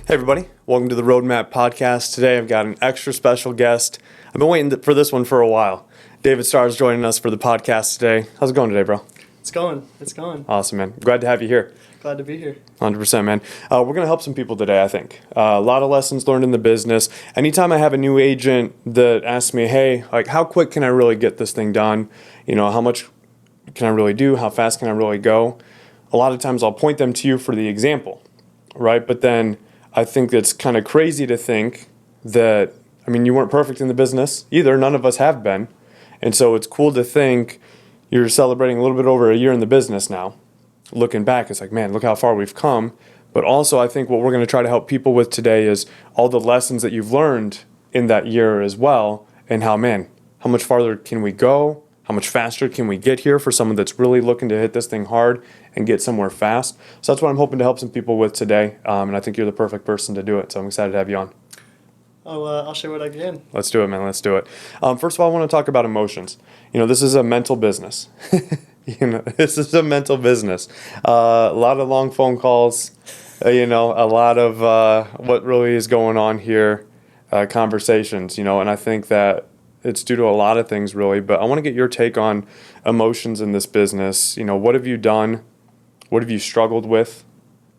Hey everybody, welcome to the RoadMap podcast. Today I've got an extra special guest. I've been waiting for this one for a while. David Starr is joining us for the podcast today. How's it going today, bro? It's going. Awesome, man. Glad to have you here. Glad to be here. 100%, man. We're going to help some people today, I think. A lot of lessons learned in the business. Anytime I have a new agent that asks me, hey, like how quick can I really get this thing done? You know, how much can I really do? How fast can I really go? A lot of times I'll point them to you for the example, right? But then I think it's kind of crazy to think that, I mean, you weren't perfect in the business either. None of us have been. And so it's cool to think you're celebrating a little bit over a year in the business now. Looking back, it's like, man, look how far we've come. But also I think what we're going to try to help people with today is all the lessons that you've learned in that year as well. And how, man, how much farther can we go? How much faster can we get here for someone that's really looking to hit this thing hard and get somewhere fast? So that's what I'm hoping to help some people with today. And I think you're the perfect person to do it. So I'm excited to have you on. I'll share what I can. Let's do it, man. Let's do it. First of all, I want to talk about emotions. You know, this is a mental business. This is a mental business. A lot of long phone calls, a lot of what really is going on here, conversations, and I think that it's due to a lot of things really, but I want to get your take on emotions in this business. What have you done? What have you struggled with?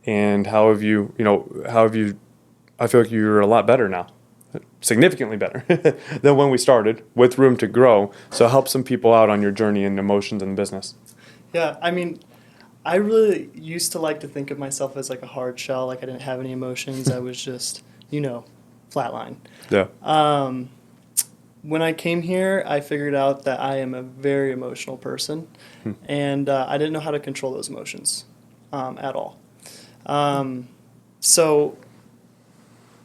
And how have you, I feel like you're a lot better now, significantly better than when we started, with room to grow. So help some people out on your journey in emotions in the business. Yeah, I mean, I really used to like to think of myself as like a hard shell, like I didn't have any emotions. I was just, flatline. Yeah. When I came here, I figured out that I am a very emotional person, and I didn't know how to control those emotions at all. So,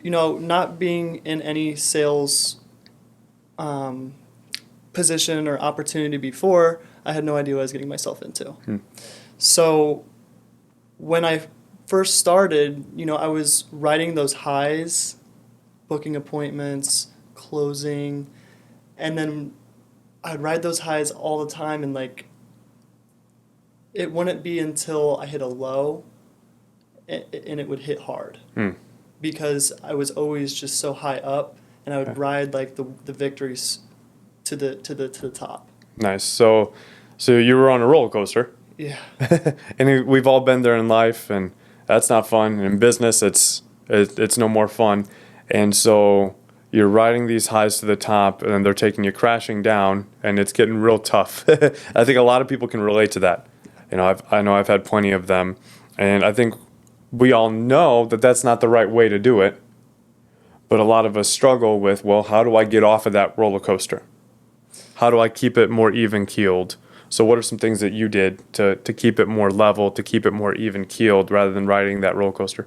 not being in any sales position or opportunity before, I had no idea what I was getting myself into. So when I first started, I was riding those highs, booking appointments, closing, and then I'd ride those highs all the time, and it wouldn't be until I hit a low and it would hit hard. Because I was always just so high up, and I would ride the victories to the top. Nice. So you were on a roller coaster. Yeah. And we've all been there in life, and that's not fun. And in business, it's no more fun. And so you're riding these highs to the top, and then they're taking you crashing down, and it's getting real tough. I think a lot of people can relate to that. I know I've had plenty of them, and I think we all know that that's not the right way to do it. But a lot of us struggle with, well, how do I get off of that roller coaster? How do I keep it more even keeled? So what are some things that you did to keep it more level, to keep it more even keeled rather than riding that roller coaster?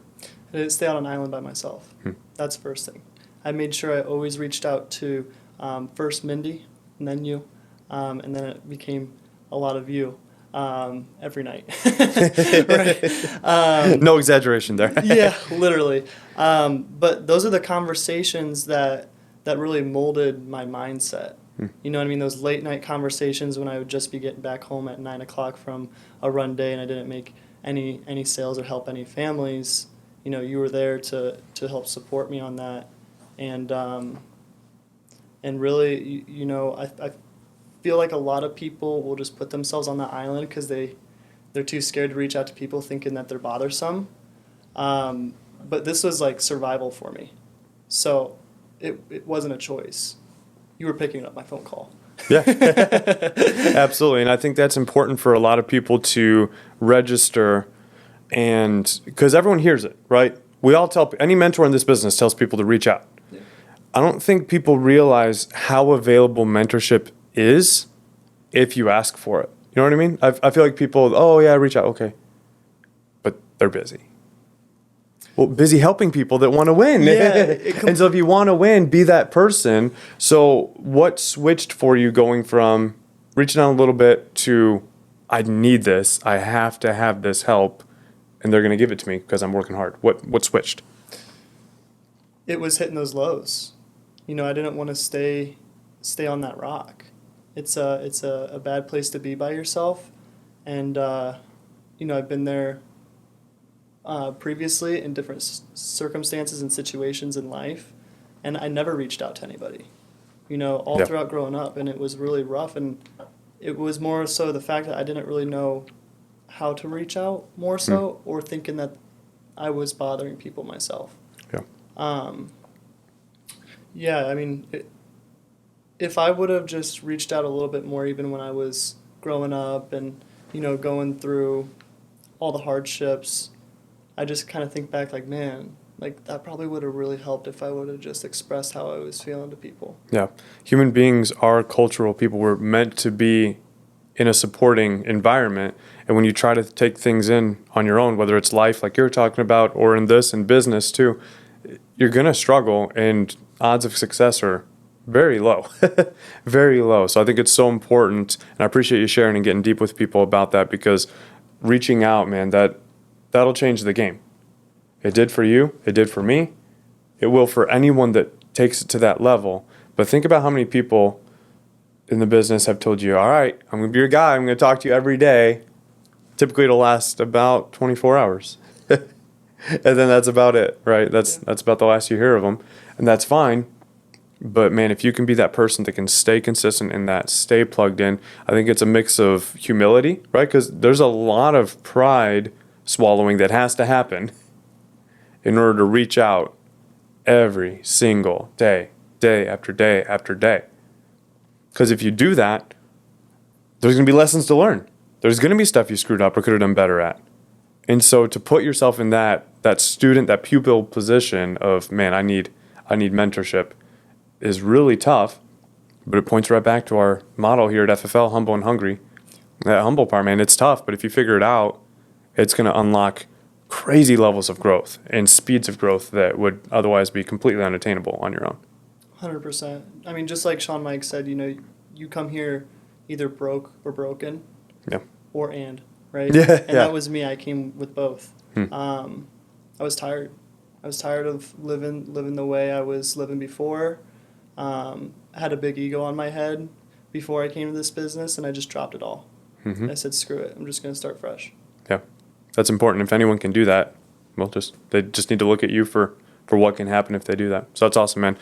I didn't stay on an island by myself. That's the first thing. I made sure I always reached out to first Mindy, and then you, and then it became a lot of you every night. Right. No exaggeration there. Yeah, literally. But those are the conversations that really molded my mindset. You know what I mean? Those late night conversations when I would just be getting back home at 9 o'clock from a run day and I didn't make any sales or help any families. You were there to help support me on that. And really, I feel like a lot of people will just put themselves on the island because they're too scared to reach out to people thinking that they're bothersome. But this was like survival for me. So it wasn't a choice. You were picking up my phone call. Yeah, absolutely. And I think that's important for a lot of people to register, and because everyone hears it, right? We all tell, any mentor in this business tells people to reach out. Yeah. I don't think people realize how available mentorship is if you ask for it. You know what I mean? I feel like people, oh yeah, reach out, okay. But they're busy. Well, busy helping people that want to win. Yeah, and so if you want to win, be that person. So what switched for you going from reaching out a little bit to, I need this, I have to have this help, and they're going to give it to me because I'm working hard? What switched? It was hitting those lows. I didn't want to stay on that rock. It's a bad place to be by yourself, and I've been there previously in different circumstances and situations in life, and I never reached out to anybody, all Yeah. throughout growing up, and it was really rough. And it was more so the fact that I didn't really know how to reach out more so, or thinking that I was bothering people myself. Yeah. Yeah, I mean, if I would have just reached out a little bit more, even when I was growing up and, going through all the hardships, I just kind of think back like, man, like that probably would have really helped if I would have just expressed how I was feeling to people. Yeah. Human beings are cultural people. We're meant to be in a supporting environment. And when you try to take things in on your own, whether it's life like you're talking about or in this and business too, you're going to struggle, and odds of success are very low. Very low. So I think it's so important, and I appreciate you sharing and getting deep with people about that, because reaching out, man, that'll change the game. It did for you, it did for me. It will for anyone that takes it to that level. But think about how many people in the business have told you, all right, I'm going to be your guy. I'm going to talk to you every day. Typically, it'll last about 24 hours. And then that's about it, right? That's about the last you hear of them. And that's fine. But, man, if you can be that person that can stay consistent in that, stay plugged in, I think it's a mix of humility, right? Because there's a lot of pride swallowing that has to happen in order to reach out every single day, day after day after day. Because if you do that, there's going to be lessons to learn. There's going to be stuff you screwed up or could have done better at. And so to put yourself in that student, that pupil position of, man, I need mentorship is really tough. But it points right back to our motto here at FFL, humble and hungry. That humble part, man, it's tough. But if you figure it out, it's going to unlock crazy levels of growth and speeds of growth that would otherwise be completely unattainable on your own. 100%. I mean, just like Sean Mike said, you come here either broke or broken. Yeah. Or right? Yeah. And that was me. I came with both. I was tired. I was tired of living the way I was living before. I had a big ego on my head before I came to this business, and I just dropped it all. I said, screw it. I'm just going to start fresh. Yeah. That's important. If anyone can do that, well, they just need to look at you for what can happen if they do that. So that's awesome, man.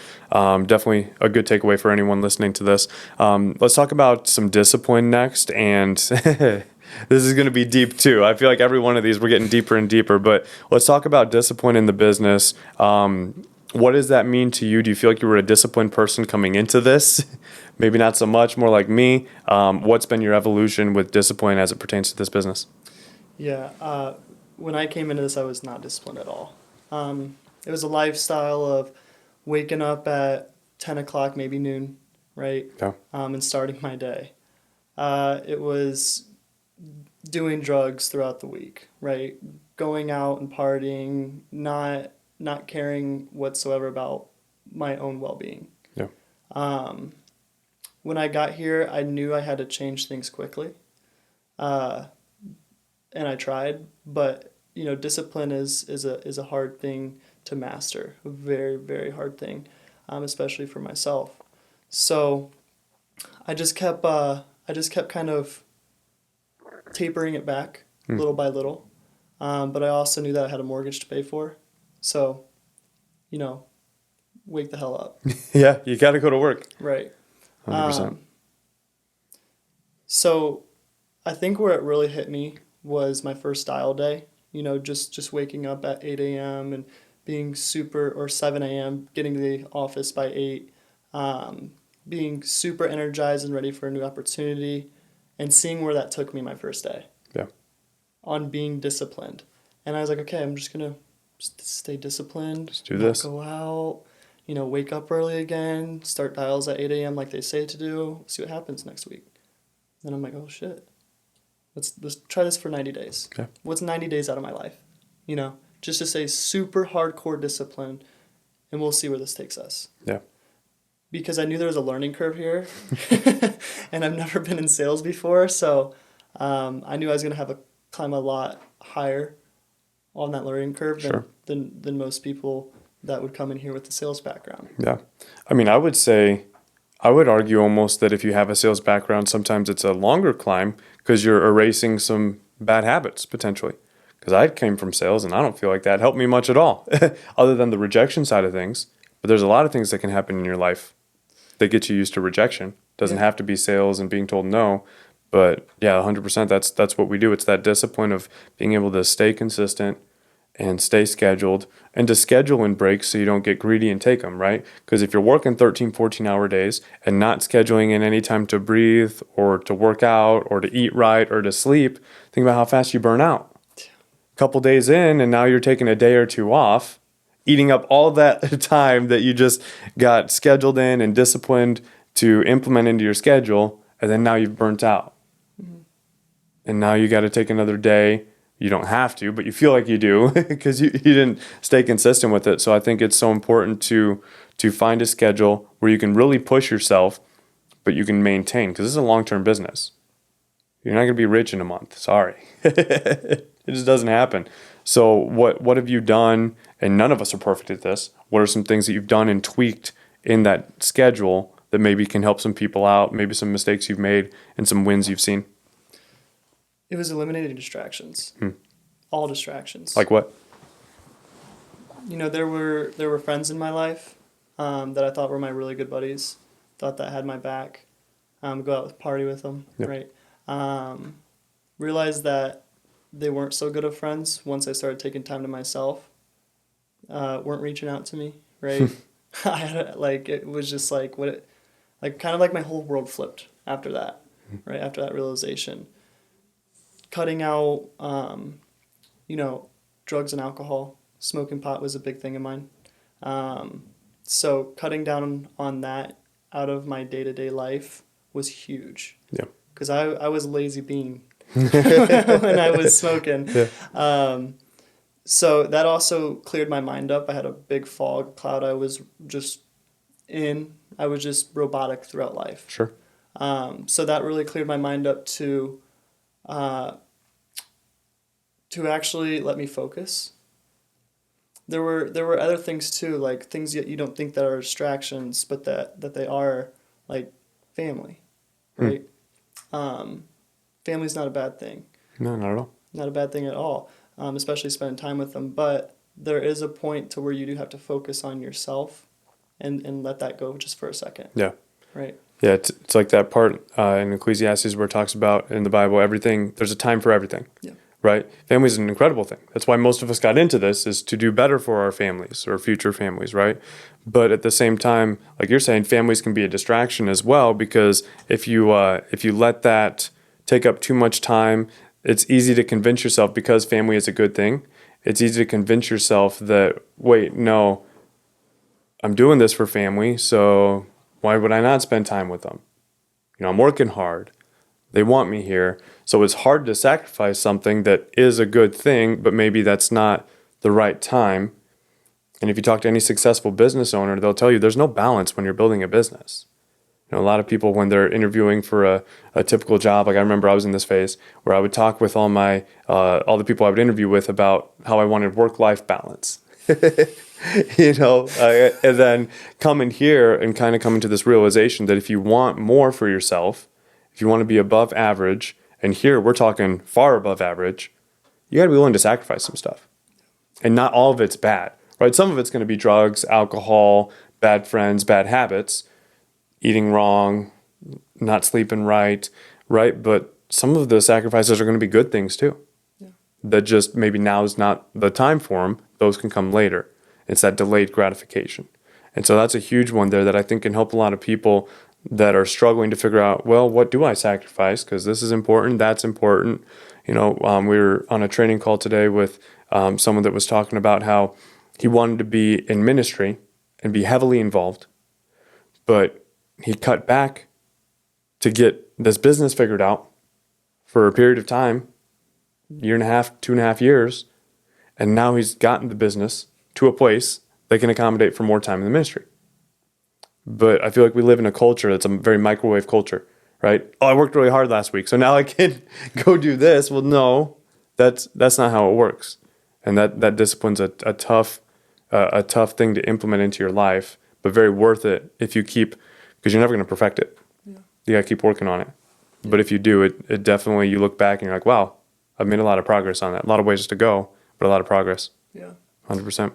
Definitely a good takeaway for anyone listening to this. Let's talk about some discipline next. And this is going to be deep too. I feel like every one of these we're getting deeper and deeper. But let's talk about discipline in the business. What does that mean to you? Do you feel like you were a disciplined person coming into this? Maybe not so much, more like me. What's been your evolution with discipline as it pertains to this business? Yeah. When I came into this, I was not disciplined at all. It was a lifestyle of waking up at 10 o'clock, maybe noon, right? Yeah. And starting my day. It was doing drugs throughout the week, right? Going out and partying, not caring whatsoever about my own well-being. Yeah. When I got here, I knew I had to change things quickly. And I tried, but discipline is a hard thing to master, a very, very hard thing, especially for myself. So I just kept kind of tapering it back little by little. But I also knew that I had a mortgage to pay for. So, wake the hell up. Yeah, you got to go to work. Right. 100%. So I think where it really hit me was my first dial day. Just waking up at 8 a.m. and being or 7 a.m., getting to the office by 8, being super energized and ready for a new opportunity, and seeing where that took me my first day. Yeah. On being disciplined. And I was like, okay, I'm just going to stay disciplined. Just do this. Go out, wake up early again, start dials at 8 a.m. like they say to do, see what happens next week. Then I'm like, oh, shit. Let's try this for 90 days. Okay. What's 90 days out of my life? Just to say super hardcore discipline, and we'll see where this takes us. Yeah. Because I knew there was a learning curve here, and I've never been in sales before, so I knew I was going to have to climb a lot higher on that learning curve than most people that would come in here with the sales background. Yeah. I mean, I would argue almost that if you have a sales background, sometimes it's a longer climb because you're erasing some bad habits potentially. because I came from sales and I don't feel like that helped me much at all, other than the rejection side of things. But there's a lot of things that can happen in your life that get you used to rejection. Doesn't have to be sales and being told no, but yeah, 100%. That's what we do. It's that discipline of being able to stay consistent and stay scheduled, and to schedule in breaks so you don't get greedy and take them, right? Because if you're working 13, 14-hour days and not scheduling in any time to breathe or to work out or to eat right or to sleep, think about how fast you burn out. A couple days in, and now you're taking a day or two off, eating up all that time that you just got scheduled in and disciplined to implement into your schedule, and then now you've burnt out. And now you got to take another day. You don't have to, but you feel like you do because you didn't stay consistent with it. So I think it's so important to find a schedule where you can really push yourself, but you can maintain, because this is a long-term business. You're not going to be rich in a month. Sorry. It just doesn't happen. So what have you done? And none of us are perfect at this. What are some things that you've done and tweaked in that schedule that maybe can help some people out, maybe some mistakes you've made and some wins you've seen? It was eliminating distractions. All distractions. Like what? There were friends in my life that I thought were my really good buddies. Thought that had my back. Go out with party with them, right? Realized that they weren't so good of friends once I started taking time to myself. Weren't reaching out to me, right? I had it was just kind of like my whole world flipped after that, right? After that realization. Cutting out, drugs and alcohol. Smoking pot was a big thing of mine. So cutting down on that out of my day-to-day life was huge. Yeah. Because I was a lazy bean when I was smoking. Yeah. So that also cleared my mind up. I had a big fog cloud I was just in. I was just robotic throughout life. Sure. So that really cleared my mind up to actually let me focus. There were other things too, like things that you don't think that are distractions, but that they are, like family, right? Family's not a bad thing. No, not at all. Not a bad thing at all, especially spending time with them. But there is a point to where you do have to focus on yourself and let that go just for a second. Yeah. Right. Yeah, it's like that part in Ecclesiastes where it talks about in the Bible, everything, there's a time for everything. Yeah. Right? Family is an incredible thing. That's why most of us got into this, is to do better for our families or future families, right? But at the same time, like you're saying, families can be a distraction as well, because if you let that take up too much time, it's easy to convince yourself, because family is a good thing, it's easy to convince yourself that, wait, no, I'm doing this for family, so why would I not spend time with them? I'm working hard. They want me here. So it's hard to sacrifice something that is a good thing, but maybe that's not the right time. And if you talk to any successful business owner, they'll tell you there's no balance when you're building a business. A lot of people, when they're interviewing for a typical job, like I remember I was in this phase where I would talk with all the people I would interview with about how I wanted work-life balance. And then coming here and kind of coming to this realization that if you want more for yourself, if you want to be above average, and here we're talking far above average, you got to be willing to sacrifice some stuff. And not all of it's bad, right? Some of it's going to be drugs, alcohol, bad friends, bad habits, eating wrong, not sleeping right? But some of the sacrifices are going to be good things too. Yeah. That just maybe now is not the time for them. Those can come later. It's that delayed gratification. And so that's a huge one there that I think can help a lot of people that are struggling to figure out, well, what do I sacrifice? Because this is important, that's important. We were on a training call today with someone that was talking about how he wanted to be in ministry and be heavily involved, but he cut back to get this business figured out for a period of time, 2.5 years, and now he's gotten the business to a place that can accommodate for more time in the ministry. But I feel like we live in a culture that's a very microwave culture, right? Oh, I worked really hard last week, so now I can go do this. Well, no, that's not how it works. And that discipline's a tough thing to implement into your life, but very worth it if you keep, because you're never going to perfect it. Yeah. You got to keep working on it. Yeah. But if you do, it definitely, you look back and you're like, wow, I've made a lot of progress on that. A lot of ways to go, but a lot of progress. Yeah. 100%.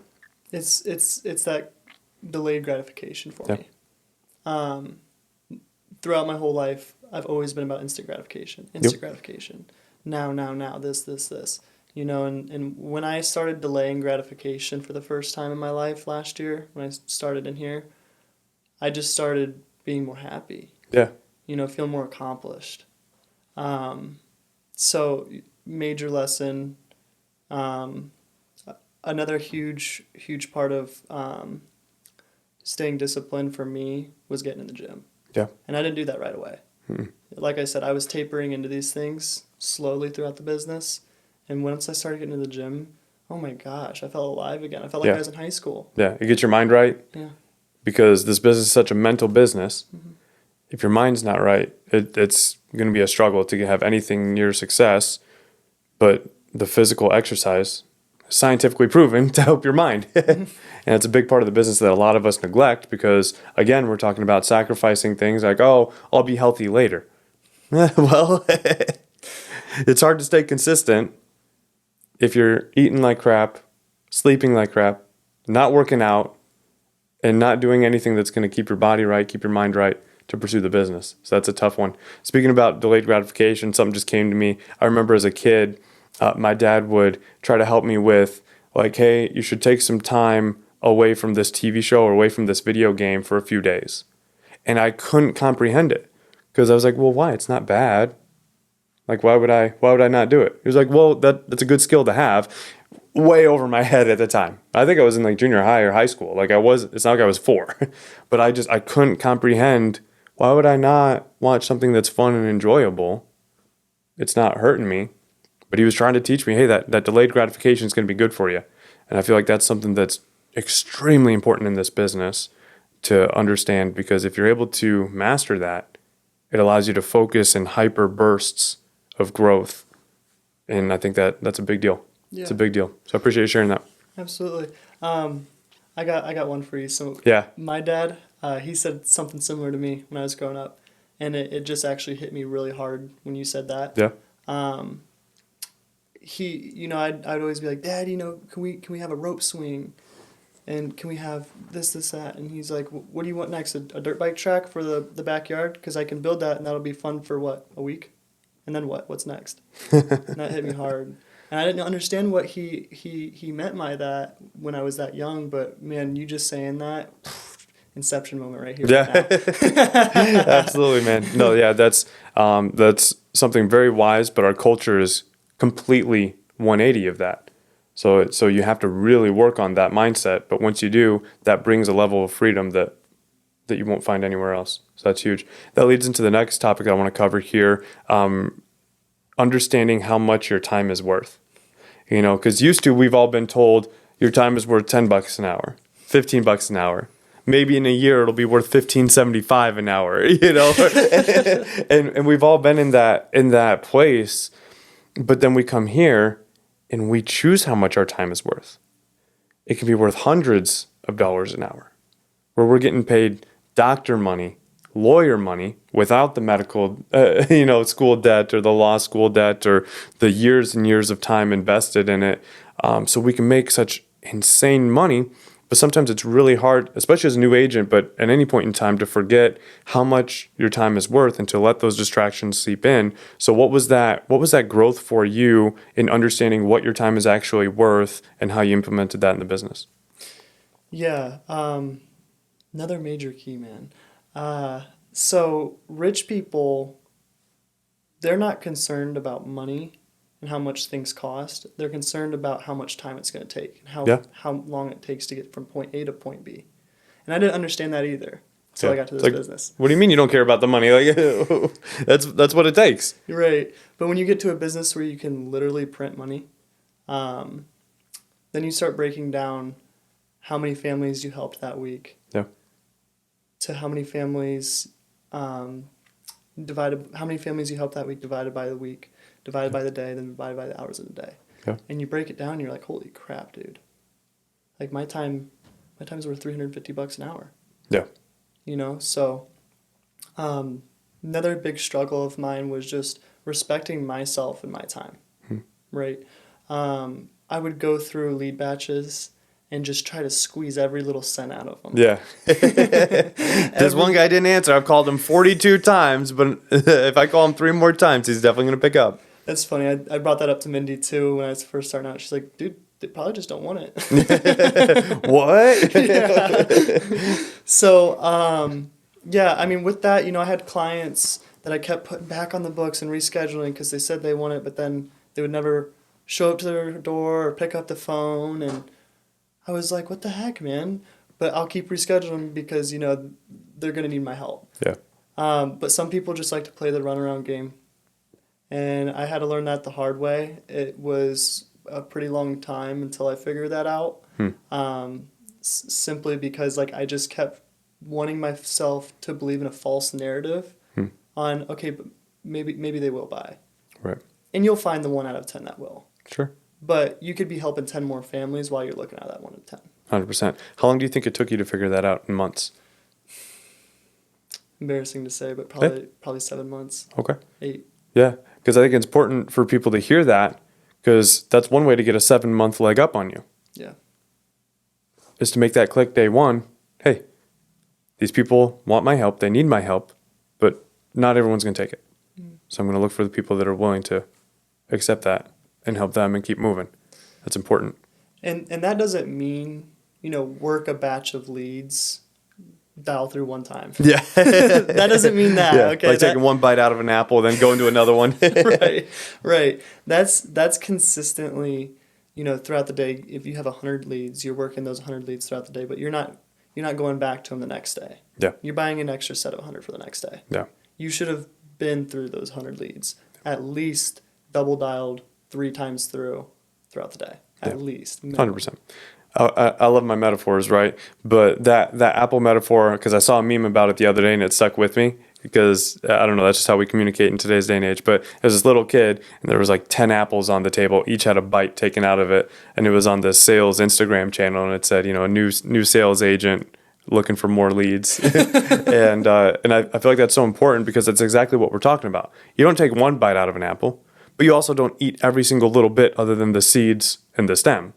It's that delayed gratification for Yeah. me. Throughout my whole life, I've always been about instant gratification. Yep. Gratification. Now, this. You know, and when I started delaying gratification for the first time in my life last year, when I started in here, I just started being more happy. Yeah. You know, feel more accomplished. So major lesson. Another huge part of staying disciplined for me was getting in the gym. Yeah. And I didn't do that right away. Like I said, I was tapering into these things slowly throughout the business. And once I started getting into the gym, oh my gosh, I felt alive again. I felt like I was in high school. Yeah. You get your mind right. Yeah. Because this business is such a mental business. If your mind's not right, it's going to be a struggle to have anything near success. But the physical exercise is scientifically proven to help your mind. And it's a big part of the business that a lot of us neglect because, again, we're talking about sacrificing things like, oh, I'll be healthy later. Well, it's hard to stay consistent if you're eating like crap, sleeping like crap, not working out, and not doing anything that's going to keep your body right, keep your mind right to pursue the business. So that's a tough one. Speaking about delayed gratification, something just came to me. I remember as a kid, my dad would try to help me with, like, hey, you should take some time away from this TV show or away from this video game for a few days. And I couldn't comprehend it because I was like, well, why? It's not bad. Like, why would I not do it? He was like, well, that's a good skill to have. Way over my head at the time. I think I was in like junior high or high school. It's not like I was 4, but I couldn't comprehend, why would I not watch something that's fun and enjoyable? It's not hurting me. But he was trying to teach me, hey, that delayed gratification is going to be good for you. And I feel like that's something that's extremely important in this business to understand, because if you're able to master that, it allows you to focus in hyper bursts of growth. And I think that's a big deal. Yeah. It's a big deal. So I appreciate you sharing that. Absolutely. I got one for you. So Yeah. my dad, he said something similar to me when I was growing up, and it just actually hit me really hard when you said that. Yeah. I'd always be like, Dad, can we have a rope swing, and can we have this, that? And he's like, what do you want next? A dirt bike track for the backyard? Because I can build that, and that'll be fun for what, a week, and then what? What's next? And that hit me hard. And I didn't understand what he meant by that when I was that young, but man, you just saying that, inception moment right here. Yeah, right now. absolutely, man. No, yeah, that's something very wise, but our culture is completely 180 of that. So you have to really work on that mindset. But once you do, that brings a level of freedom that you won't find anywhere else. So that's huge. That leads into the next topic I want to cover here. Understanding how much your time is worth. Because we've all been told your time is worth $10 an hour, $15 an hour. Maybe in a year it'll be worth $15.75 an hour, and we've all been in that place. But then we come here and we choose how much our time is worth. It can be worth hundreds of dollars an hour, where we're getting paid doctor money, lawyer money, without the medical, school debt or the law school debt or the years and years of time invested in it. So we can make such insane money, but sometimes it's really hard, especially as a new agent, but at any point in time, to forget how much your time is worth and to let those distractions seep in. So what was that growth for you in understanding what your time is actually worth and how you implemented that in the business? Yeah. Another major key, man. So rich people, they're not concerned about money and how much things cost. They're concerned about how much time it's going to take and how long it takes to get from point A to point B. And I didn't understand that either until I got to this business. What do you mean you don't care about the money? Like, that's what it takes. You're right. But when you get to a business where you can literally print money, then you start breaking down how many families you helped that week. Yeah. To how many families how many families you helped that week divided by the week, divided by the day, then divided by the hours of the day. Yeah. And you break it down and you're like, holy crap, dude. Like my time's worth $350 an hour. Yeah. So another big struggle of mine was just respecting myself and my time. right? I would go through lead batches and just try to squeeze every little cent out of them. Yeah. This one guy didn't answer. I've called him 42 times, but if I call him 3 more times, he's definitely going to pick up. That's funny. I brought that up to Mindy too when I was first starting out. She's like, dude, they probably just don't want it. What? Yeah. So, yeah, I mean, with that, I had clients that I kept putting back on the books and rescheduling because they said they want it, but then they would never show up to their door or pick up the phone. And I was like, what the heck, man? But I'll keep rescheduling because, they're going to need my help. Yeah. But some people just like to play the runaround game. And I had to learn that the hard way. It was a pretty long time until I figured that out. Simply because I just kept wanting myself to believe in a false narrative on, okay, but maybe they will buy. Right. And you'll find the 1 out of 10 that will. Sure. But you could be helping 10 more families while you're looking at that 1 out of 10. 100%. How long do you think it took you to figure that out in months? Embarrassing to say, but probably 7 months. Okay. 8. Yeah, because I think it's important for people to hear that, because that's one way to get a 7-month leg up on you. Yeah. Is to make that click day 1. Hey, these people want my help. They need my help, but not everyone's going to take it. So I'm going to look for the people that are willing to accept that and help them and keep moving. That's important. And that doesn't mean, work a batch of leads, dial through one time. Yeah. That doesn't mean that. Yeah. Okay. Taking one bite out of an apple, then going to another one. Right. That's consistently, throughout the day. If you have 100 leads, you're working those 100 leads throughout the day, but you're not going back to them the next day. Yeah. You're buying an extra set of 100 for the next day. Yeah. You should have been through those 100 leads, at least double dialed 3 times throughout the day. At least. 100%. I love my metaphors, right? But that apple metaphor, because I saw a meme about it the other day and it stuck with me because, I don't know, that's just how we communicate in today's day and age. But there's this little kid and there was 10 apples on the table. Each had a bite taken out of it. And it was on the sales Instagram channel and it said, a new sales agent looking for more leads. and I feel like that's so important because that's exactly what we're talking about. You don't take one bite out of an apple, but you also don't eat every single little bit other than the seeds and the stem.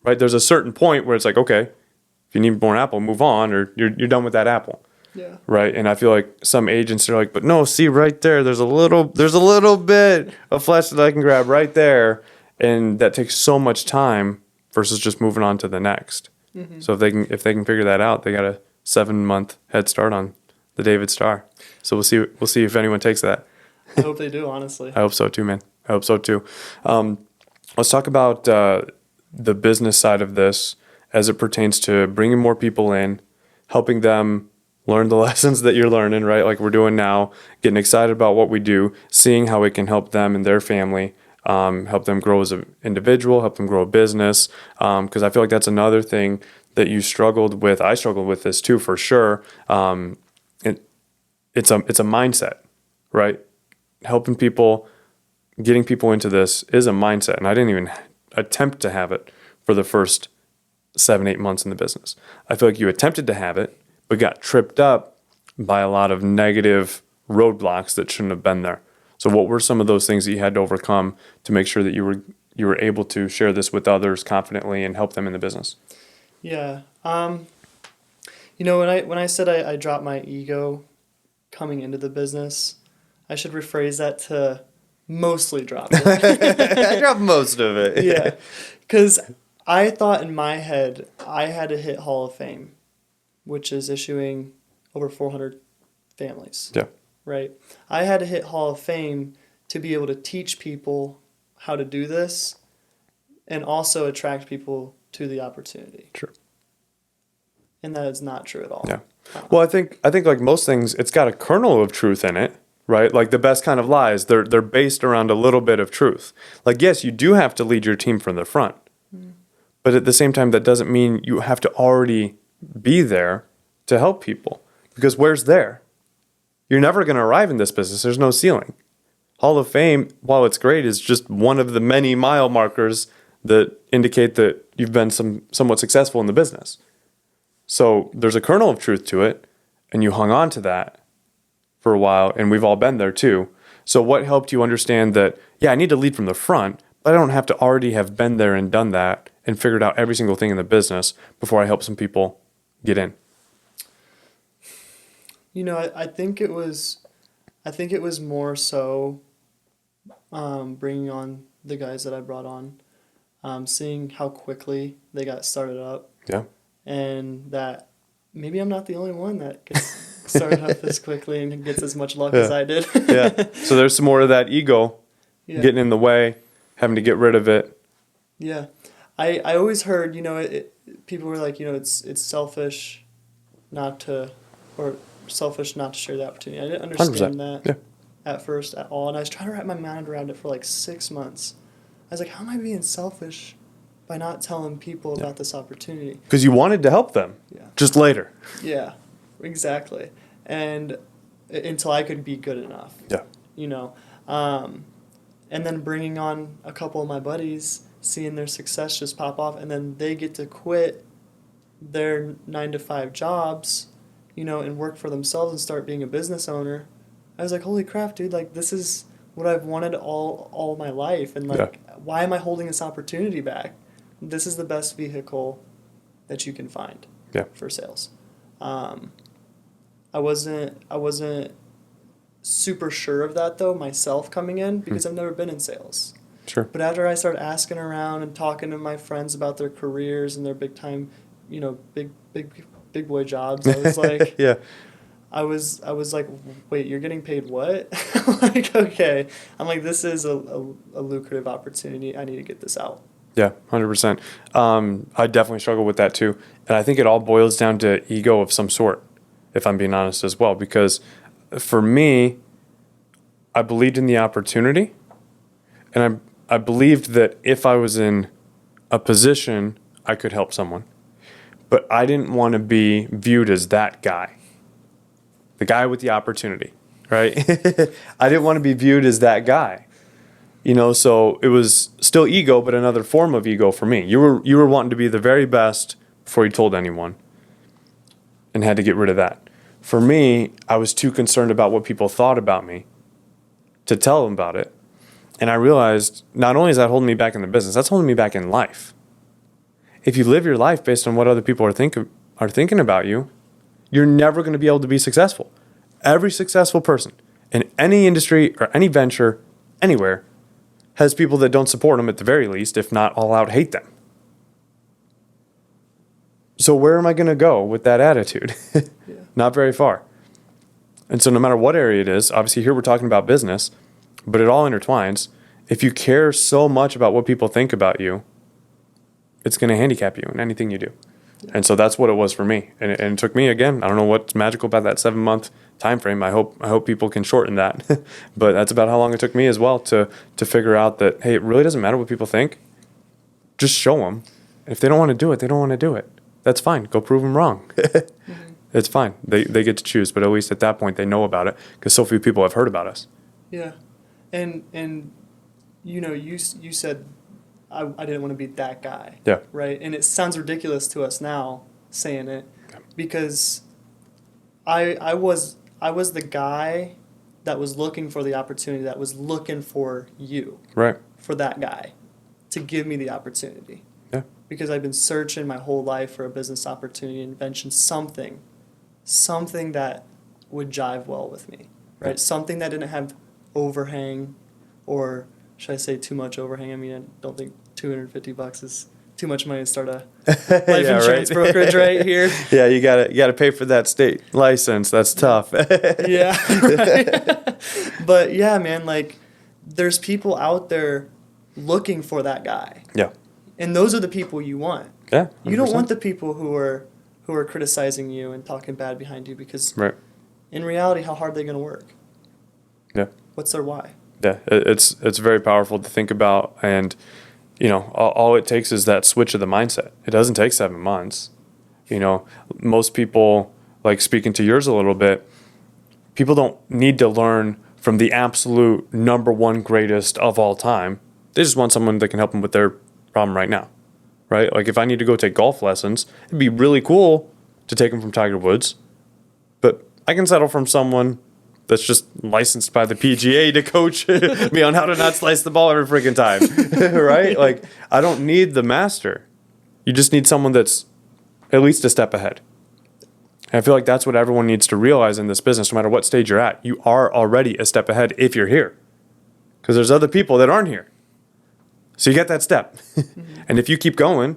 Right? There's a certain point where it's okay, if you need more apple, move on, or you're done with that apple. Yeah. Right? And I feel like some agents are but no, see right there, there's a little bit of flesh that I can grab right there, and that takes so much time versus just moving on to the next. Mm-hmm. So if they can figure that out, they got a 7-month head start on the David Starr. So we'll see if anyone takes that. I hope they do, honestly. I hope so too, man. I hope so too. Let's talk about the business side of this as it pertains to bringing more people in, helping them learn the lessons that you're learning, right? Like we're doing now, getting excited about what we do, seeing how it can help them and their family, help them grow as an individual, help them grow a business. Because I feel like that's another thing that you struggled with. I struggled with this too, for sure. It's a mindset, right? Helping people, getting people into this is a mindset. And I didn't even attempt to have it for the first 7-8 months in the business. I feel like you attempted to have it, but got tripped up by a lot of negative roadblocks that shouldn't have been there. So what were some of those things that you had to overcome to make sure that you were able to share this with others confidently and help them in the business? Yeah. When I said I dropped my ego coming into the business, I should rephrase that to mostly drop it. I dropped most of it. Yeah. Because I thought in my head I had to hit Hall of Fame, which is issuing over 400 families. Yeah. Right? I had to hit Hall of Fame to be able to teach people how to do this and also attract people to the opportunity. True. And that is not true at all. Yeah. Well, I think like most things, it's got a kernel of truth in it, right? Like the best kind of lies, they're based around a little bit of truth. Like, yes, you do have to lead your team from the front. But at the same time, that doesn't mean you have to already be there to help people. Because where's there? You're never going to arrive in this business. There's no ceiling. Hall of Fame, while it's great, is just one of the many mile markers that indicate that you've been somewhat successful in the business. So there's a kernel of truth to it, and you hung on to that for a while, and we've all been there too. So what helped you understand that, yeah, I need to lead from the front, But I don't have to already have been there and done that and figured out every single thing in the business before I help some people get in. I think it was more so bringing on the guys that I brought on, seeing how quickly they got started up, Yeah. and that maybe I'm not the only one that gets started up this quickly and gets as much luck as I did. Yeah. So there's some more of that ego Yeah. getting in the way, having to get rid of it. Yeah. I always heard, people were like, it's selfish not to, or selfish not to share the opportunity. I didn't understand 100%. that at first at all. And I was trying to wrap my mind around it for like 6 months. I was like, how am I being selfish by not telling people about this opportunity? Because you wanted to help them. Yeah. Just later. Yeah, exactly. And until I could be good enough. Yeah. And then bringing on a couple of my buddies, seeing their success just pop off, and then they get to quit their 9-to-5 jobs, and work for themselves and start being a business owner. I was like, holy crap, dude, like this is what I've wanted all my life, and like why am I holding this opportunity back? This is the best vehicle that you can find for sales. I wasn't super sure of that though myself coming in because I've never been in sales. Sure. But after I started asking around and talking to my friends about their careers and their big time, big boy jobs, I was like, Yeah. I was like, wait, you're getting paid what? Like, okay. I'm like, this is a lucrative opportunity. I need to get this out. Yeah, 100%. I definitely struggle with that too. And I think it all boils down to ego of some sort, if I'm being honest as well. Because for me, I believed in the opportunity. And I believed that if I was in a position, I could help someone. But I didn't want to be viewed as that guy. The guy with the opportunity, right? I didn't want to be viewed as that guy. So it was still ego, but another form of ego for me. You were wanting to be the very best before you told anyone and had to get rid of that. For me, I was too concerned about what people thought about me to tell them about it. And I realized not only is that holding me back in the business, that's holding me back in life. If you live your life based on what other people are thinking about you, you're never going to be able to be successful. Every successful person in any industry or any venture, anywhere, has people that don't support them at the very least, if not all out hate them. So where am I going to go with that attitude? Not very far. And so no matter what area it is, obviously here we're talking about business, but it all intertwines. If you care so much about what people think about you, it's going to handicap you in anything you do. And so that's what it was for me. And it took me, again, I don't know what's magical about that 7-month time frame. I hope people can shorten that. But that's about how long it took me as well to figure out that, hey, it really doesn't matter what people think. Just show them. If they don't want to do it, they don't want to do it. That's fine. Go prove them wrong. It's fine. They get to choose. But at least at that point, they know about it because so few people have heard about us. Yeah. And you said I didn't want to be that guy. Yeah. Right? And it sounds ridiculous to us now saying it because I was the guy that was looking for the opportunity, that was looking for you. Right. For that guy to give me the opportunity. Yeah. Because I've been searching my whole life for a business opportunity, invention, something that would jive well with me. Right? Yeah. Something that didn't have overhang, or should I say too much overhang? I mean, I don't think $250 is too much money to start a life insurance brokerage right here. Yeah, you gotta pay for that state license. That's tough. Yeah, right. But yeah, man, like there's people out there looking for that guy. Yeah. And those are the people you want. Yeah. 100%. You don't want the people who are criticizing you and talking bad behind you because in reality, how hard are they going to work? Yeah. What's their why? Yeah, it's very powerful to think about, and all it takes is that switch of the mindset. It doesn't take 7 months. Most people, like speaking to yours a little bit, people don't need to learn from the absolute number one greatest of all time. They just want someone that can help them with their problem right now, right? Like if I need to go take golf lessons, it'd be really cool to take them from Tiger Woods, but I can settle from someone that's just licensed by the PGA to coach me on how to not slice the ball every freaking time, right? Like, I don't need the master. You just need someone that's at least a step ahead. And I feel like that's what everyone needs to realize in this business, no matter what stage you're at. You are already a step ahead if you're here. Because there's other people that aren't here. So you get that step. And if you keep going,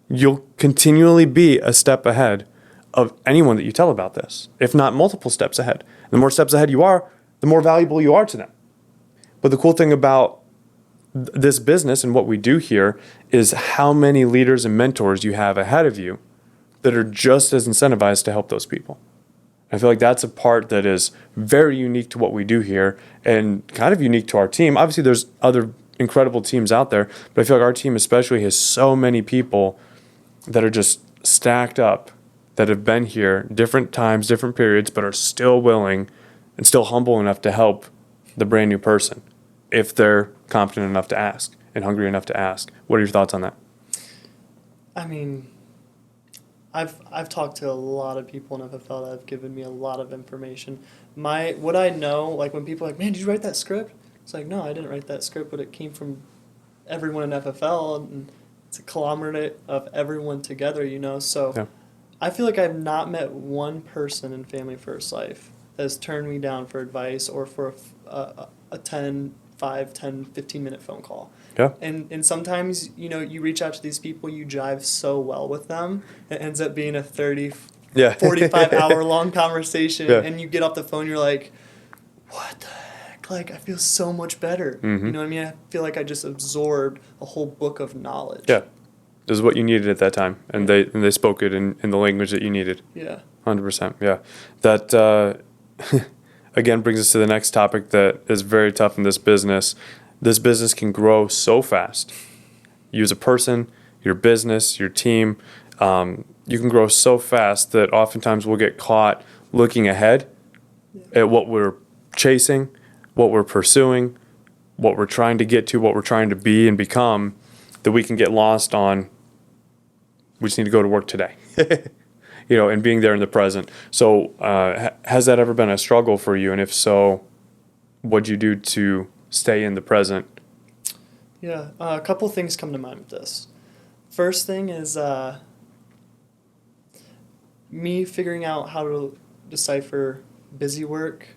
you'll continually be a step ahead of anyone that you tell about this, if not multiple steps ahead. The more steps ahead you are, the more valuable you are to them. But the cool thing about this business and what we do here is how many leaders and mentors you have ahead of you that are just as incentivized to help those people. I feel like that's a part that is very unique to what we do here and kind of unique to our team. Obviously, there's other incredible teams out there, but I feel like our team especially has so many people that are just stacked up that have been here different times, different periods, but are still willing and still humble enough to help the brand new person if they're confident enough to ask and hungry enough to ask. What are your thoughts on that? I mean, I've talked to a lot of people in FFL that have given me a lot of information. What I know, like when people are like, man, did you write that script? It's like, no, I didn't write that script, but it came from everyone in FFL, and it's a conglomerate of everyone together, you know? So Yeah. I feel like I've not met one person in Family First Life that has turned me down for advice or for a 10, 5, 10, 15-minute phone call. Yeah. And sometimes, you know, you reach out to these people, you jive so well with them, it ends up being a 30, Yeah. 45-hour-long conversation, Yeah. and you get off the phone, you're like, what the heck? Like, I feel so much better. Mm-hmm. You know what I mean? I feel like I just absorbed a whole book of knowledge. Yeah. This is what you needed at that time, and they spoke it in the language that you needed. Yeah. 100%. Yeah. That, again, brings us to the next topic that is very tough in this business. This business can grow so fast. You as a person, your business, your team, you can grow so fast that oftentimes we'll get caught looking ahead at what we're chasing, what we're pursuing, what we're trying to get to, what we're trying to be and become, that we can get lost on, we just need to go to work today. You know, and being there in the present. So has that ever been a struggle for you? And if so, what'd you do to stay in the present? Yeah, a couple things come to mind with this. First thing is me figuring out how to decipher busy work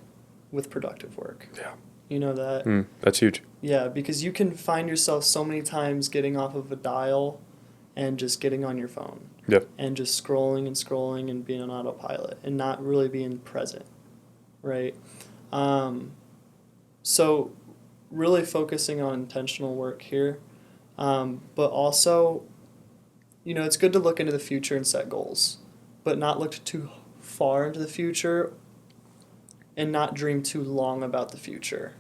with productive work. Yeah. You know that? That's huge. Yeah, because you can find yourself so many times getting off of a dial and just getting on your phone. Yep. And just scrolling and scrolling and being on autopilot and not really being present, right? So really focusing on intentional work here, but also, you know, it's good to look into the future and set goals, but not look too far into the future and not dream too long about the future.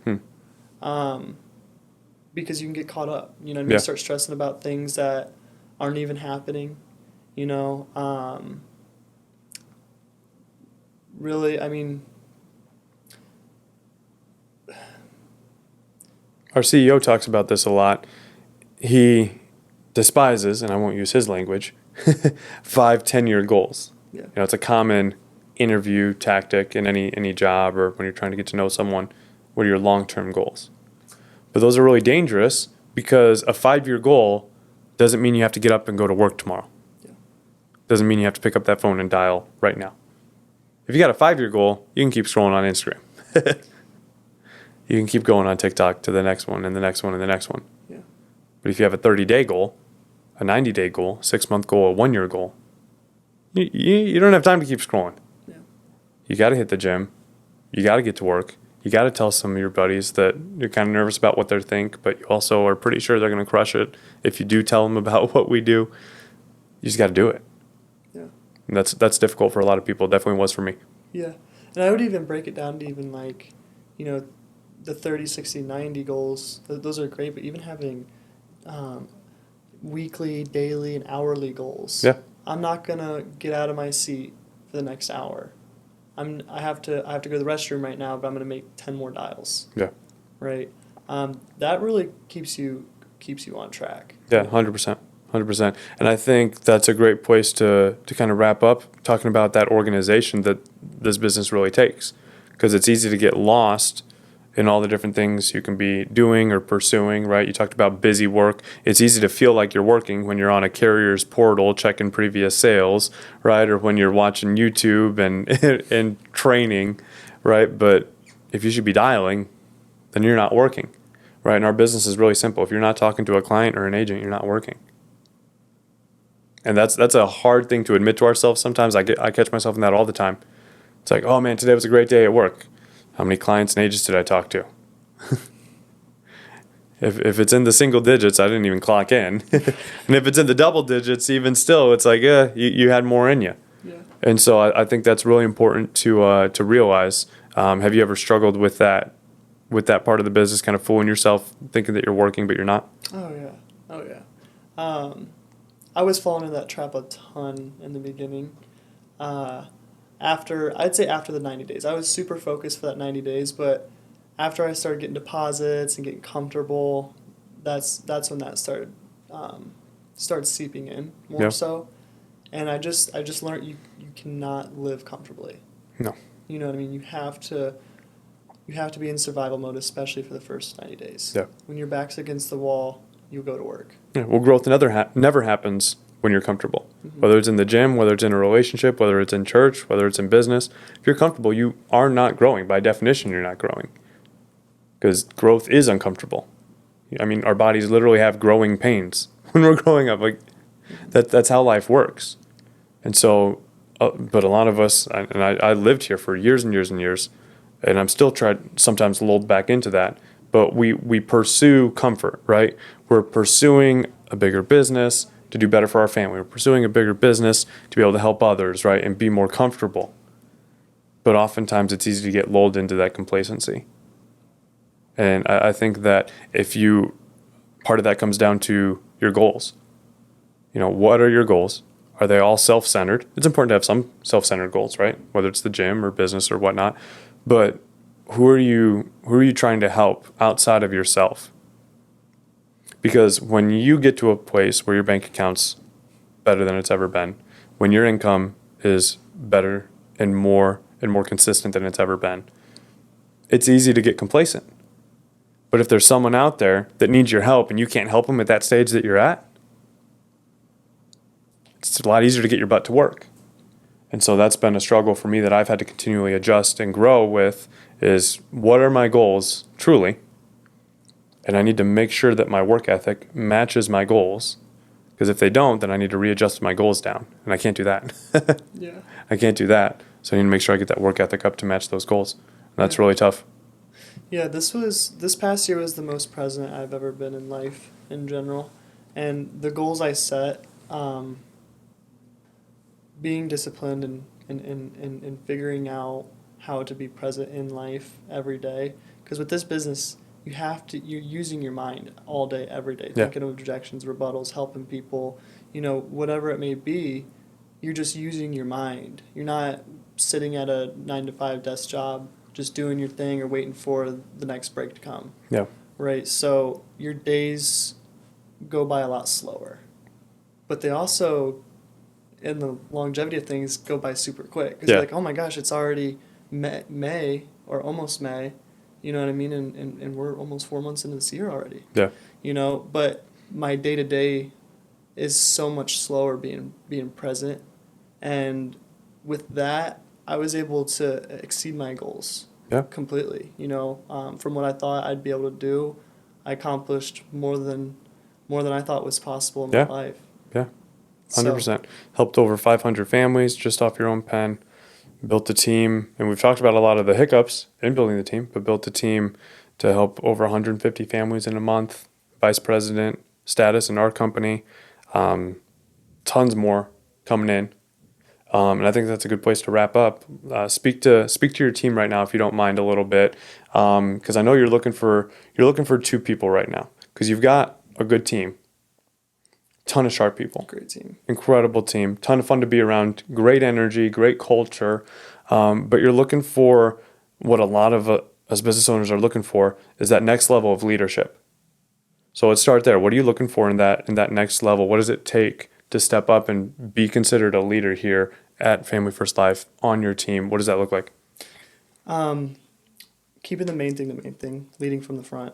Because you can get caught up, you know what I mean? Yeah. Start stressing about things that aren't even happening, you know? Really, I mean, Our CEO talks about this a lot. He despises, and I won't use his language, 5, 10-year goals. Yeah. You know, it's a common interview tactic in any job or when you're trying to get to know someone. What are your long-term goals? But those are really dangerous because a 5-year goal doesn't mean you have to get up and go to work tomorrow. Yeah. Doesn't mean you have to pick up that phone and dial right now. If you got a 5-year goal, you can keep scrolling on Instagram. You can keep going on TikTok to the next one and the next one and the next one. Yeah. But if you have a 30-day goal, a 90-day goal, 6-month goal, a 1-year goal, you don't have time to keep scrolling. Yeah. You got to hit the gym. You got to get to work. You got to tell some of your buddies that you're kind of nervous about what they think, but you also are pretty sure they're going to crush it if you do tell them about what we do. You just got to do it. Yeah. And that's difficult for a lot of people. It definitely was for me. Yeah. And I would even break it down to even like, you know, the 30, 60, 90 goals, those are great, but even having weekly, daily, and hourly goals. Yeah. I'm not going to get out of my seat for the next hour. I have to go to the restroom right now, but I'm going to make 10 more dials. Yeah. Right? That really keeps you on track. Yeah, 100%. 100%. And I think that's a great place to kind of wrap up talking about that organization that this business really takes. because it's easy to get lost in all the different things you can be doing or pursuing, right? You talked about busy work. It's easy to feel like you're working when you're on a carrier's portal checking previous sales, right? Or when you're watching YouTube and and training, right? But if you should be dialing, then you're not working, right? And our business is really simple. If you're not talking to a client or an agent, you're not working. And that's a hard thing to admit to ourselves sometimes. I catch myself in that all the time. It's like, oh man, today was a great day at work. How many clients and agents did I talk to? If it's in the single digits, I didn't even clock in. And if it's in the double digits, even still, it's like, yeah, you had more in you. Yeah. And so I think that's really important to realize. Have you ever struggled with that part of the business, kind of fooling yourself, thinking that you're working, but you're not? Oh yeah. I was falling into that trap a ton in the beginning. I'd say after the 90 days. I was super focused for that 90 days, but after I started getting deposits and getting comfortable, that's when that started seeping in more Yeah. so. And I just learned you cannot live comfortably. No. You know what I mean? You have to be in survival mode, especially for the first 90 days. Yeah. When your back's against the wall, you go to work. Yeah. Well, growth never happens when you're comfortable. Mm-hmm. Whether it's in the gym, whether it's in a relationship, whether it's in church, whether it's in business. If you're comfortable, you are not growing. By definition, you're not growing. Because growth is uncomfortable. I mean, our bodies literally have growing pains when we're growing up. Like that's how life works. And so, but a lot of us, and I lived here for years and years and years, and I'm still sometimes lulled back into that. But we pursue comfort, right? We're pursuing a bigger business to do better for our family. We're pursuing a bigger business to be able to help others, right? And be more comfortable. But oftentimes it's easy to get lulled into that complacency. And I think that part of that comes down to your goals. You know, what are your goals? Are they all self-centered? It's important to have some self-centered goals, right? Whether it's the gym or business or whatnot. But who are you trying to help outside of yourself? Because when you get to a place where your bank account's better than it's ever been, when your income is better and more consistent than it's ever been, it's easy to get complacent. But if there's someone out there that needs your help and you can't help them at that stage that you're at, it's a lot easier to get your butt to work. And so that's been a struggle for me that I've had to continually adjust and grow with is what are my goals truly? And I need to make sure that my work ethic matches my goals. Because if they don't, then I need to readjust my goals down. And I can't do that. Yeah. I can't do that. So I need to make sure I get that work ethic up to match those goals. And that's really tough. Yeah, this past year was the most present I've ever been in life in general. And the goals I set, being disciplined and figuring out how to be present in life every day. Because with this business, you're using your mind all day, every day, thinking of objections, rebuttals, helping people, whatever it may be, you're just using your mind. You're not sitting at a 9-to-5 desk job, just doing your thing or waiting for the next break to come. Yeah. Right? So your days go by a lot slower. But they also, in the longevity of things, go by super quick. Because you're like, oh my gosh, it's already May or almost May. You know what I mean? And we're almost 4 months into this year already. Yeah. But my day-to-day is so much slower being present. And with that, I was able to exceed my goals completely. From what I thought I'd be able to do, I accomplished more than I thought was possible in my life. Yeah, 100%. Helped over 500 families just off your own pen. Built a team, and we've talked about a lot of the hiccups in building the team, but built a team to help over 150 families in a month, vice president status in our company, tons more coming in. And I think that's a good place to wrap up. Speak to your team right now, if you don't mind a little bit, because I know you're looking for 2 people right now, because you've got a good team. Ton of sharp people. Great team. Incredible team. Ton of fun to be around. Great energy, great culture. But you're looking for what a lot of us business owners are looking for is that next level of leadership. So let's start there. What are you looking for in that next level? What does it take to step up and be considered a leader here at Family First Life on your team? What does that look like? Keeping the main thing, leading from the front.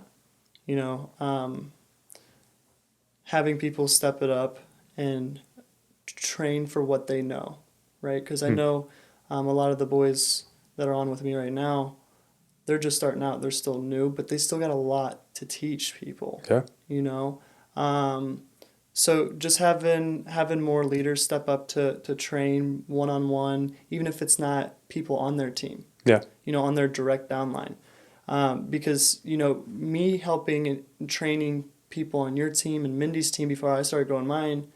You know, having people step it up and train for what they know, right? Because I know a lot of the boys that are on with me right now, they're just starting out. They're still new, but they still got a lot to teach people. Okay. You know, so just having more leaders step up to train one-on-one, even if it's not people on their team. Yeah. You know, on their direct downline. Because, you know, me helping and training people on your team and Mindy's team before I started growing mine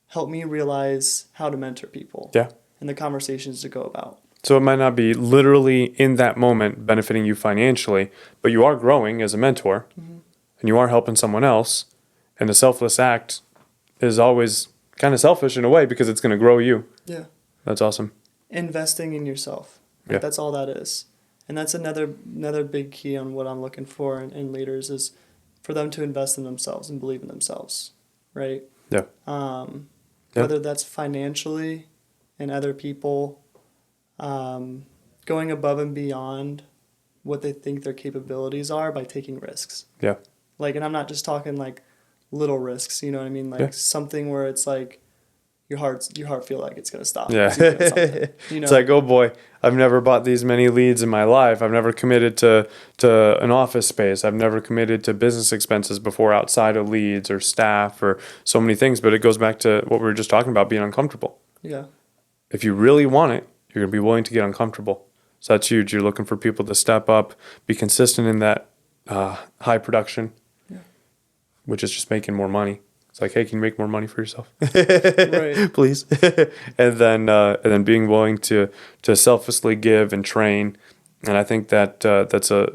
helped me realize how to mentor people. Yeah. And the conversations to go about. So it might not be literally in that moment benefiting you financially, but you are growing as a mentor and you are helping someone else. And a selfless act is always kind of selfish in a way because it's going to grow you. Yeah. That's awesome. Investing in yourself. Like, Yeah. that's all that is. And that's another big key on what I'm looking for in leaders is for them to invest in themselves and believe in themselves, right? Yeah. Whether that's financially and other people, going above and beyond what they think their capabilities are by taking risks. Yeah. Like, and I'm not just talking like little risks, you know what I mean? Like something where it's like your heart feel like it's gonna stop. Yeah. You know? It's like, oh boy, I've never bought these many leads in my life. I've never committed to an office space. I've never committed to business expenses before outside of leads or staff or so many things. But it goes back to what we were just talking about, being uncomfortable. Yeah. If you really want it, you're going to be willing to get uncomfortable. So that's huge. You're looking for people to step up, be consistent in that high production, which is just making more money. It's like, hey, can you make more money for yourself? Right. Please. and then being willing to selflessly give and train. And I think that that's an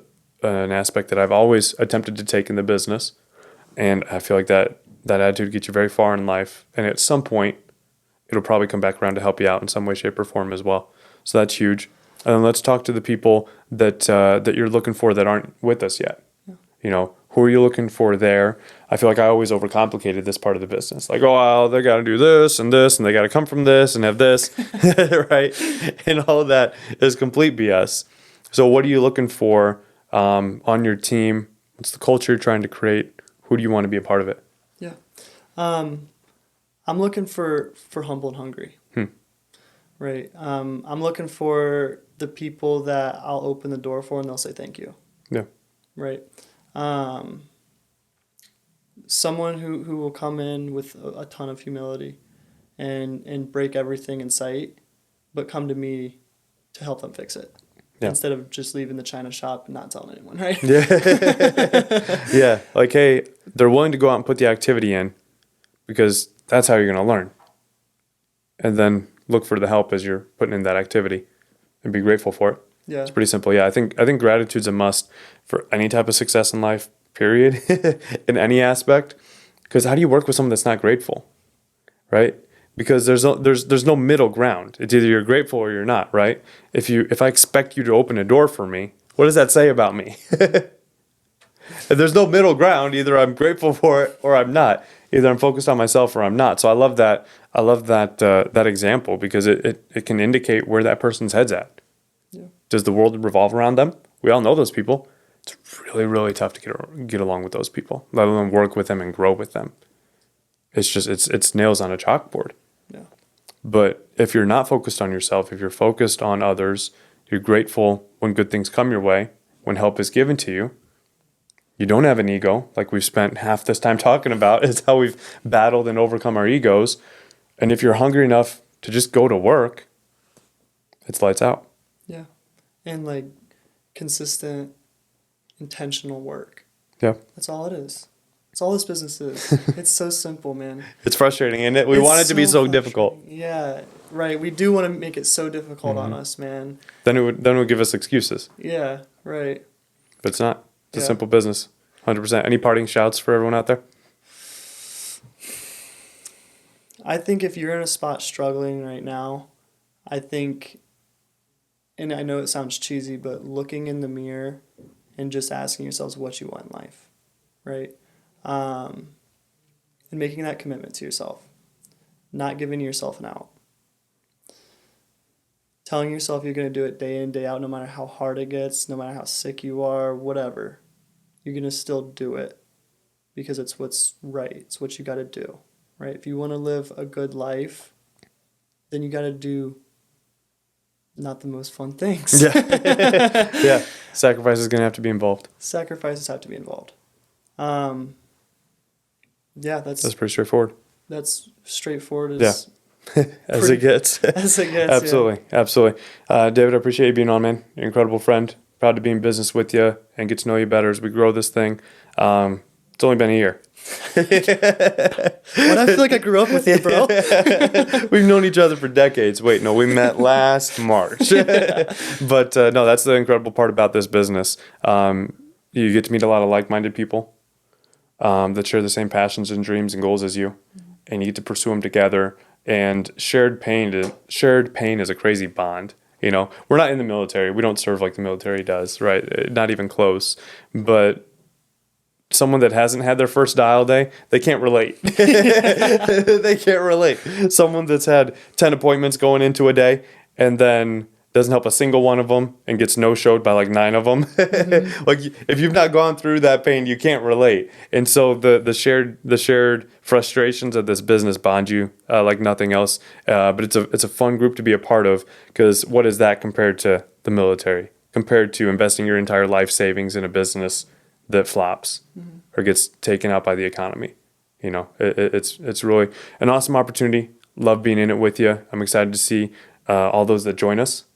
aspect that I've always attempted to take in the business. And I feel like that attitude gets you very far in life. And at some point, it'll probably come back around to help you out in some way, shape, or form as well. So that's huge. And then let's talk to the people that you're looking for that aren't with us yet. Yeah. You know, who are you looking for there? I feel like I always overcomplicated this part of the business. Like, oh, well, they got to do this, and they got to come from this and have this, right? And all of that is complete BS. So what are you looking for on your team? What's the culture you're trying to create? Who do you want to be a part of it? Yeah. I'm looking for humble and hungry. Right. I'm looking for the people that I'll open the door for and they'll say thank you. Yeah. Right. Someone who will come in with a ton of humility and break everything in sight, but come to me to help them fix it. Yeah. Instead of just leaving the china shop and not telling anyone, right? Yeah. Yeah. Like, hey, they're willing to go out and put the activity in because that's how you're going to learn. And then look for the help as you're putting in that activity and be grateful for it. Yeah. It's pretty simple. Yeah. I think gratitude's a must for any type of success in life, period, in any aspect. Because how do you work with someone that's not grateful? Right? Because there's no middle ground. It's either you're grateful or you're not, right? If I expect you to open a door for me, what does that say about me? If there's no middle ground, either I'm grateful for it or I'm not. Either I'm focused on myself or I'm not. So I love that that example because it can indicate where that person's head's at. Yeah. Does the world revolve around them? We all know those people. It's really, really tough to get along with those people, let alone work with them and grow with them. It's just it's nails on a chalkboard. Yeah. But if you're not focused on yourself, if you're focused on others, you're grateful when good things come your way, when help is given to you. You don't have an ego, like we've spent half this time talking about, is how we've battled and overcome our egos. And if you're hungry enough to just go to work, it's lights out. Yeah. And like consistent, intentional work. Yeah. That's all it is. That's all this business is. It's so simple, man. It's frustrating, isn't it? We want it to be so difficult. Yeah, right. We do want to make it so difficult on us, man. Then it would give us excuses. Yeah, right. But it's not. It's a simple business. 100%. Any parting shouts for everyone out there? I think if you're in a spot struggling right now, I think, and I know it sounds cheesy, but looking in the mirror and just asking yourselves what you want in life, right? And making that commitment to yourself, not giving yourself an out. telling yourself you're going to do it day in, day out, no matter how hard it gets, no matter how sick you are, whatever, you're going to still do it because it's what's right. It's what you got to do, right? If you want to live a good life, then you got to do not the most fun things. Yeah. Yeah. Sacrifice is going to have to be involved. Sacrifices have to be involved. Yeah, That's pretty straightforward. that's straightforward as As it gets. as it gets. Absolutely. Absolutely. David, I appreciate you being on, man. You're an incredible friend. Proud to be in business with you and get to know you better as we grow this thing. It's only been a year. What, I feel like I grew up with you, bro. We've known each other for decades. Wait, no, we met last March. But no, that's the incredible part about this business. You get to meet a lot of like-minded people that share the same passions and dreams and goals as you, and you get to pursue them together. And shared pain is a crazy bond. You know, we're not in the military. We don't serve like the military does, right? Not even close. But someone that hasn't had their first dial day, they can't relate. They can't relate. Someone that's had 10 appointments going into a day and then doesn't help a single one of them and gets no-showed by like 9 of them. Like, if you've not gone through that pain, you can't relate. And so the shared frustrations of this business bond you like nothing else. But it's a fun group to be a part of, because what is that compared to the military? Compared to investing your entire life savings in a business that flops or gets taken out by the economy. You know, it's really an awesome opportunity. Love being in it with you. I'm excited to see all those that join us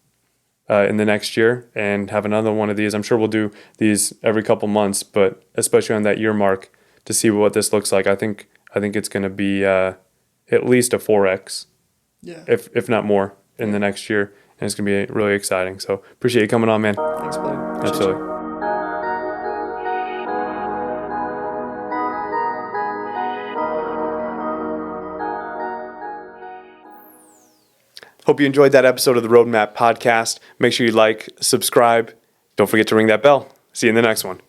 in the next year and have another one of these. I'm sure we'll do these every couple months, but especially on that year mark to see what this looks like. I think it's going to be at least a 4x, if not more, in the next year, and it's going to be really exciting. So appreciate you coming on, man. Thanks, buddy. Appreciate Absolutely. you. Hope you enjoyed that episode of the RoadMap podcast. Make sure you like, subscribe. Don't forget to ring that bell. See you in the next one.